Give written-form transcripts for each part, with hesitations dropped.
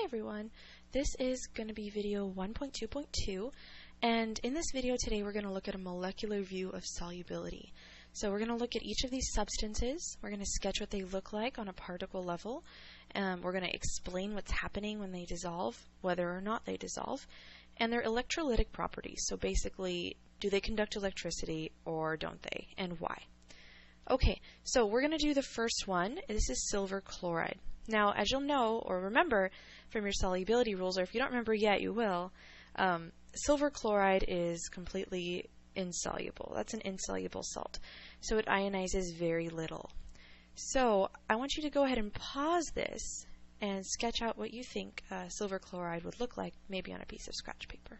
Hi everyone, this is going to be video 1.2.2, and in this video today we're going to look at a molecular view of solubility. So we're going to look at each of these substances, we're going to sketch what they look like on a particle level, we're going to explain what's happening when they dissolve, whether or not they dissolve, and their electrolytic properties. So basically, do they conduct electricity or don't they, and why? Okay, so we're going to do the first one. This is silver chloride. Now, as you'll know or remember from your solubility rules, or if you don't remember yet, you will, silver chloride is completely insoluble. That's an insoluble salt. So it ionizes very little. So I want you to go ahead and pause this and sketch out what you think silver chloride would look like, maybe on a piece of scratch paper.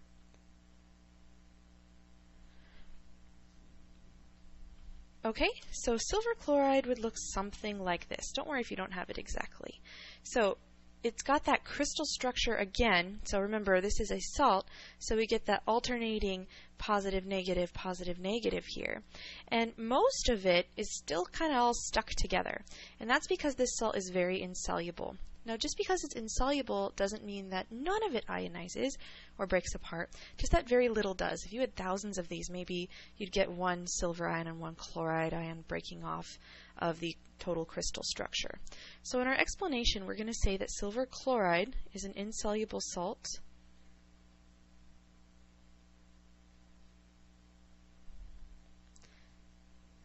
Okay, so silver chloride would look something like this. Don't worry if you don't have it exactly. So it's got that crystal structure again. So remember, this is a salt, so we get that alternating positive, negative here. And most of it is still kind of all stuck together. And that's because this salt is very insoluble. Now, just because it's insoluble doesn't mean that none of it ionizes or breaks apart, just that very little does. If you had thousands of these, maybe you'd get one silver ion and one chloride ion breaking off of the total crystal structure. So in our explanation, we're going to say that silver chloride is an insoluble salt.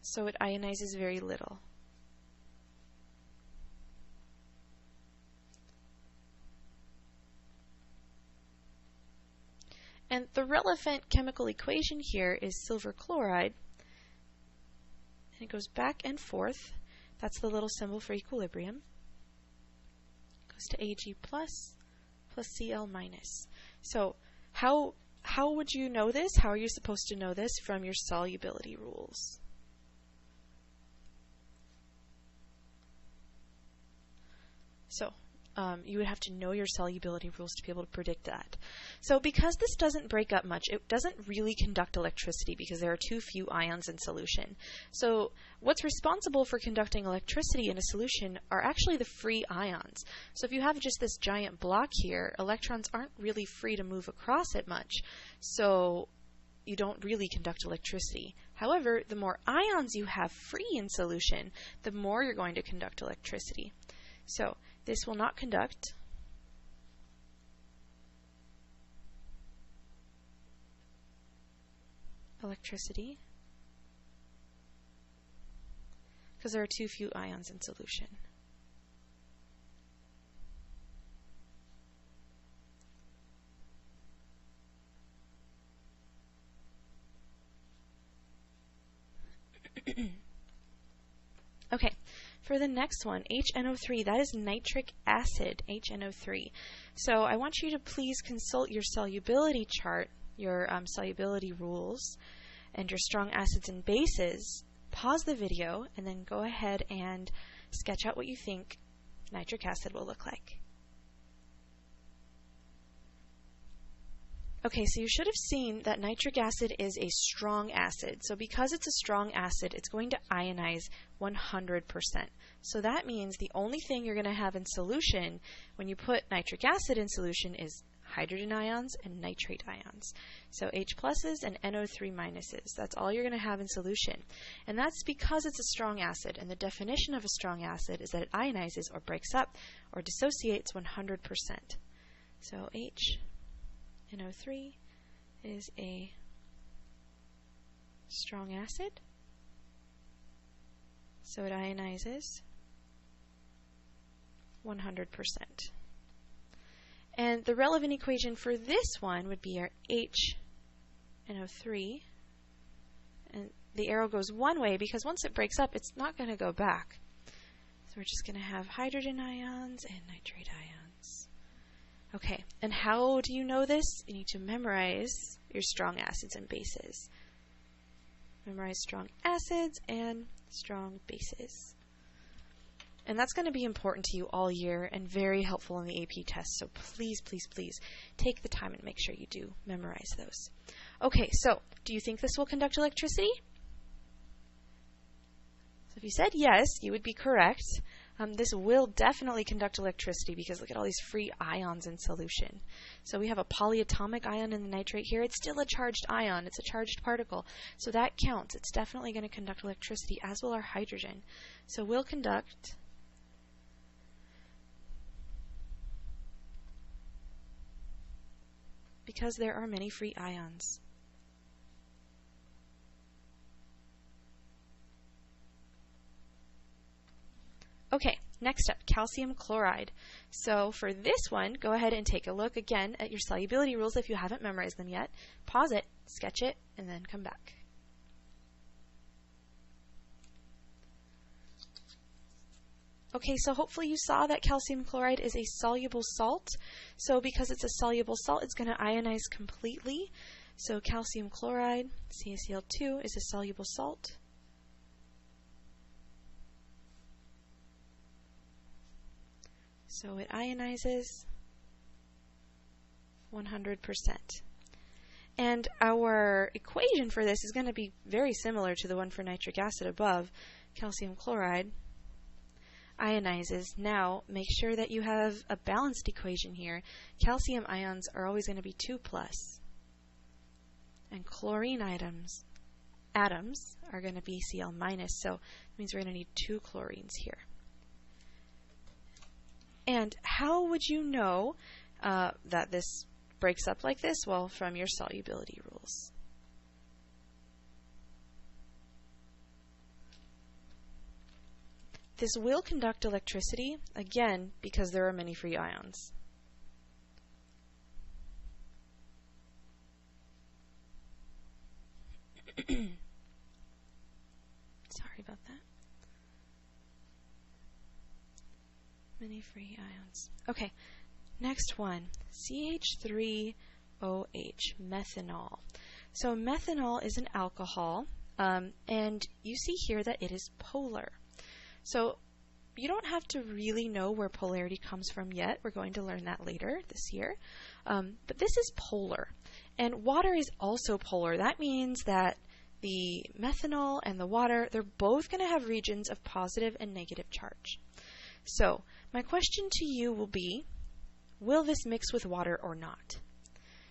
So it ionizes very little. And the relevant chemical equation here is silver chloride, and it goes back and forth. That's the little symbol for equilibrium. It goes to Ag plus Cl minus. So how would you know this? How are you supposed to know this? From your solubility rules. So you would have to know your solubility rules to be able to predict that. So because this doesn't break up much, it doesn't really conduct electricity because there are too few ions in solution. So what's responsible for conducting electricity in a solution are actually the free ions. So if you have just this giant block here, electrons aren't really free to move across it much. So you don't really conduct electricity. However, the more ions you have free in solution, the more you're going to conduct electricity. So this will not conduct electricity because there are too few ions in solution. Okay. For the next one, HNO3, that is nitric acid, HNO3. So I want you to please consult your solubility chart, your solubility rules, and your strong acids and bases. Pause the video, and then go ahead and sketch out what you think nitric acid will look like. Okay, so you should have seen that nitric acid is a strong acid. So because it's a strong acid, it's going to ionize 100%. So that means the only thing you're going to have in solution when you put nitric acid in solution is hydrogen ions and nitrate ions. So H pluses and NO3 minuses. That's all you're going to have in solution. And that's because it's a strong acid. And the definition of a strong acid is that it ionizes or breaks up or dissociates 100%. So HNO3 is a strong acid, so it ionizes 100%. And the relevant equation for this one would be our HNO3, and the arrow goes one way because once it breaks up, it's not going to go back. So we're just going to have hydrogen ions and nitrate ions. Okay, and how do you know this? You need to memorize your strong acids and bases. Memorize strong acids and strong bases. And that's going to be important to you all year and very helpful in the AP test. So please, please, please take the time and make sure you do memorize those. Okay, so do you think this will conduct electricity? So if you said yes, you would be correct. This will definitely conduct electricity because look at all these free ions in solution. So we have a polyatomic ion in the nitrate here. It's still a charged ion. It's a charged particle. So that counts. It's definitely going to conduct electricity, as will our hydrogen. So we'll conduct because there are many free ions. Okay, next up, calcium chloride. So for this one, go ahead and take a look again at your solubility rules if you haven't memorized them yet. Pause it, sketch it, and then come back. Okay, so hopefully you saw that calcium chloride is a soluble salt. So because it's a soluble salt, it's going to ionize completely. So calcium chloride, CaCl2, is a soluble salt. So it ionizes 100%. And our equation for this is going to be very similar to the one for nitric acid above. Calcium chloride ionizes. Now, make sure that you have a balanced equation here. Calcium ions are always going to be 2+. And chlorine atoms are going to be Cl-, so it means we're going to need 2 chlorines here. And how would you know that this breaks up like this? Well, from your solubility rules. This will conduct electricity, again, because there are many free ions. Sorry about that. Many free ions. Okay, next one, CH3OH, methanol. So methanol is an alcohol, and you see here that it is polar. So you don't have to really know where polarity comes from yet. We're going to learn that later this year. But this is polar. And water is also polar. That means that the methanol and the water, they're both going to have regions of positive and negative charge. So my question to you will be, will this mix with water or not?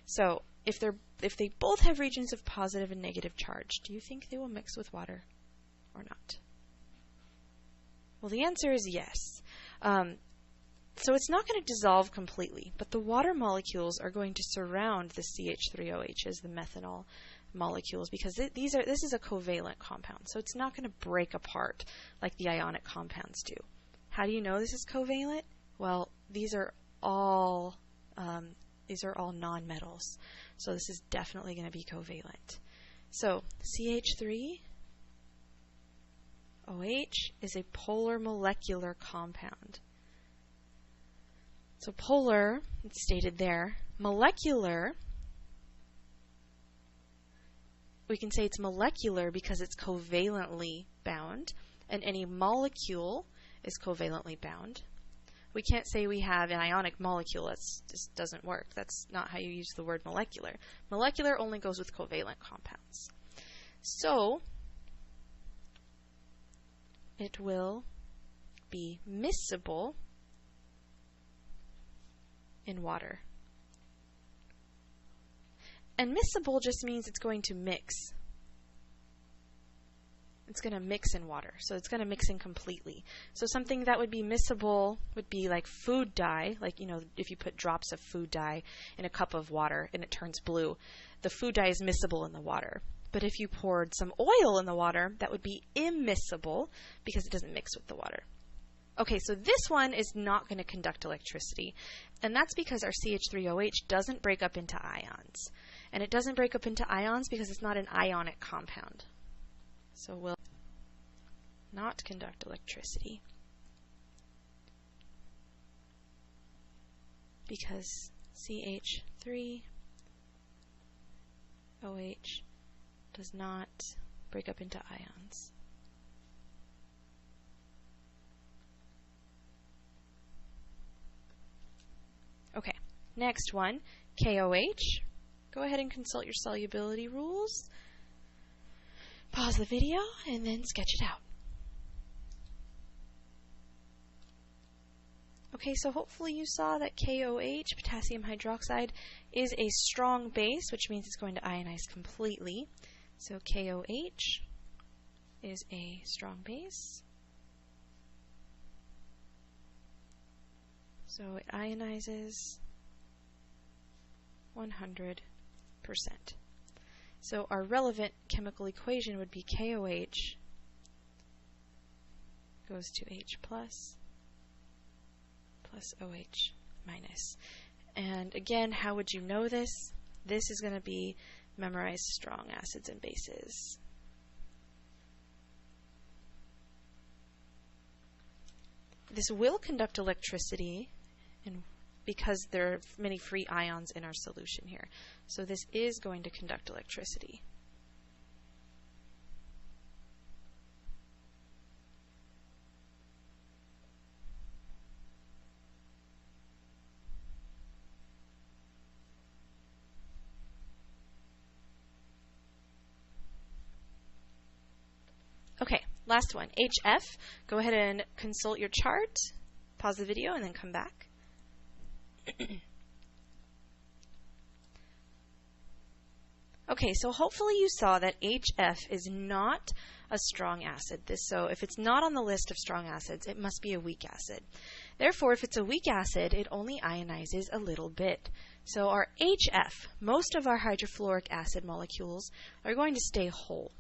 So if they both have regions of positive and negative charge, do you think they will mix with water or not? Well, the answer is yes. So it's not going to dissolve completely, but the water molecules are going to surround the CH3OHs, the methanol molecules, because this is a covalent compound, so it's not going to break apart like the ionic compounds do. How do you know this is covalent? Well, these are all nonmetals, so this is definitely going to be covalent. So CH3OH is a polar molecular compound. So polar, it's stated there. Molecular, we can say it's molecular because it's covalently bound, and any molecule is covalently bound. We can't say we have an ionic molecule. That just doesn't work. That's not how you use the word molecular. Molecular only goes with covalent compounds. So it will be miscible in water. And miscible just means it's going to mix. It's going to mix in water. So it's going to mix in completely. So something that would be miscible would be like food dye. Like, you know, if you put drops of food dye in a cup of water and it turns blue, the food dye is miscible in the water. But if you poured some oil in the water, that would be immiscible because it doesn't mix with the water. Okay, so this one is not going to conduct electricity, and that's because our CH3OH doesn't break up into ions. And it doesn't break up into ions because it's not an ionic compound. So we'll not conduct electricity because CH3OH does not break up into ions. Okay, next one, KOH. Go ahead and consult your solubility rules. Pause the video and then sketch it out. Okay, so hopefully you saw that KOH, potassium hydroxide, is a strong base, which means it's going to ionize completely. So KOH is a strong base. So it ionizes 100%. So our relevant chemical equation would be KOH goes to H plus OH minus. And again, how would you know this? This is going to be memorize strong acids and bases. This will conduct electricity because there are many free ions in our solution here. So this is going to conduct electricity. Okay, last one, HF. Go ahead and consult your chart, pause the video, and then come back. Okay, so hopefully you saw that HF is not a strong acid. So if it's not on the list of strong acids, it must be a weak acid. Therefore, if it's a weak acid, it only ionizes a little bit. So our HF, most of our hydrofluoric acid molecules are going to stay whole.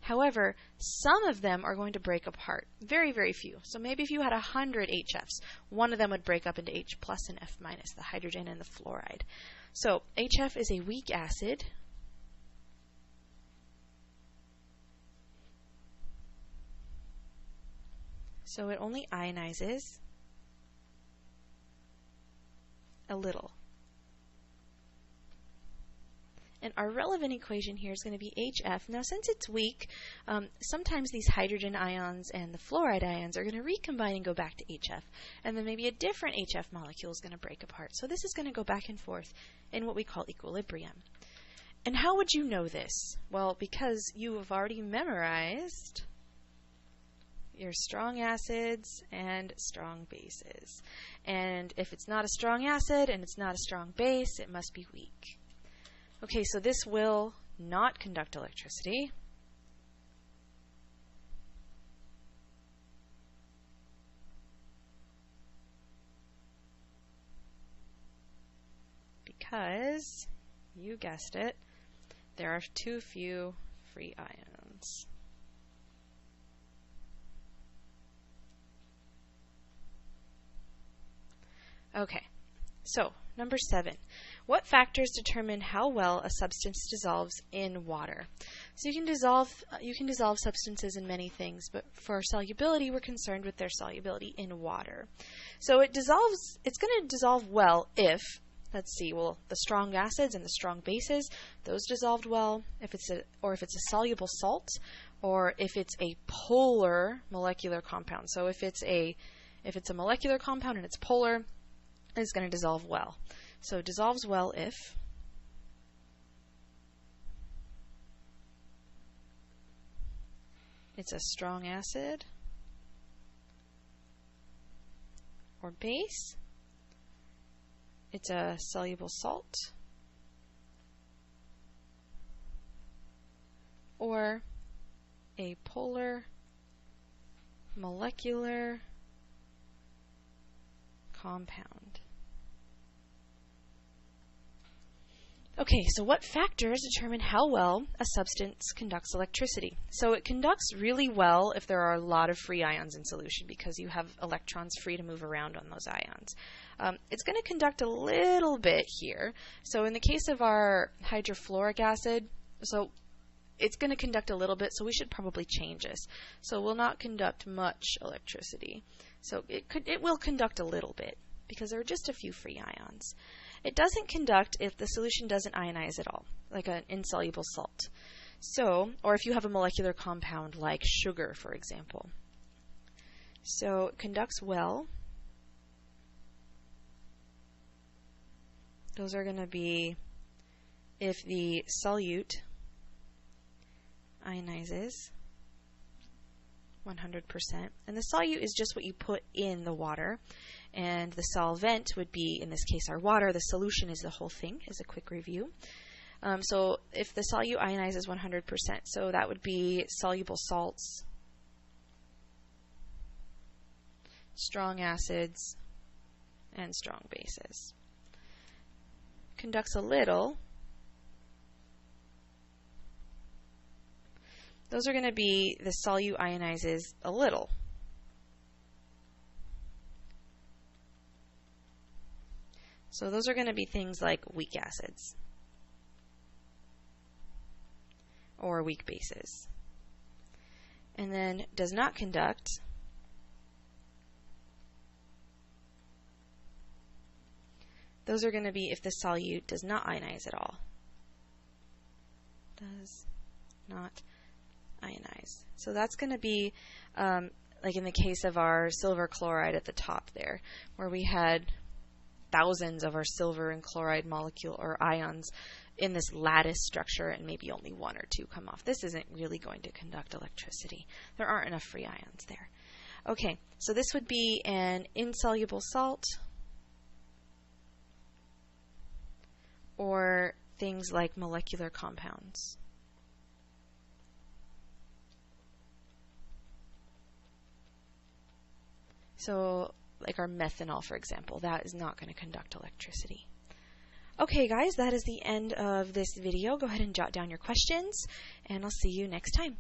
However, some of them are going to break apart. Very, very few. So maybe if you had 100 HFs, one of them would break up into H plus and F minus, the hydrogen and the fluoride. So HF is a weak acid. So it only ionizes a little. And our relevant equation here is going to be HF. Now, since it's weak, sometimes these hydrogen ions and the fluoride ions are going to recombine and go back to HF. And then maybe a different HF molecule is going to break apart. So this is going to go back and forth in what we call equilibrium. And how would you know this? Well, because you have already memorized your strong acids and strong bases. And if it's not a strong acid and it's not a strong base, it must be weak. Okay, so this will not conduct electricity. Because, you guessed it, there are too few free ions. Okay, so number 7. What factors determine how well a substance dissolves in water? So you can dissolve substances in many things, but for solubility, we're concerned with their solubility in water. So it's going to dissolve well if, let's see, well, the strong acids and the strong bases, those dissolved well, if it's a soluble salt, or if it's a polar molecular compound. So if it's a molecular compound and it's polar, it's going to dissolve well. So it dissolves well if it's a strong acid or base, it's a soluble salt, or a polar molecular compound. Okay, so what factors determine how well a substance conducts electricity? So it conducts really well if there are a lot of free ions in solution because you have electrons free to move around on those ions. It's going to conduct a little bit here. So in the case of our hydrofluoric acid, so it's going to conduct a little bit, so we should probably change this. So it will not conduct much electricity. So it will conduct a little bit because there are just a few free ions. It doesn't conduct if the solution doesn't ionize at all, like an insoluble salt. So, or if you have a molecular compound like sugar, for example. So it conducts well. Those are going to be if the solute ionizes 100%. And the solute is just what you put in the water. And the solvent would be, in this case, our water. The solution is the whole thing, as a quick review. So if the solute ionizes 100%, so that would be soluble salts, strong acids, and strong bases. Conducts a little. Those are going to be the solute ionizes a little. So those are going to be things like weak acids or weak bases. And then does not conduct. Those are going to be if the solute does not ionize at all. Does not ionize. So that's going to be like in the case of our silver chloride at the top there, where we had thousands of our silver and chloride molecule or ions in this lattice structure and maybe only one or two come off. This isn't really going to conduct electricity. There aren't enough free ions there. Okay, so this would be an insoluble salt or things like molecular compounds. So like our methanol, for example, that is not going to conduct electricity. Okay, guys, that is the end of this video. Go ahead and jot down your questions, and I'll see you next time.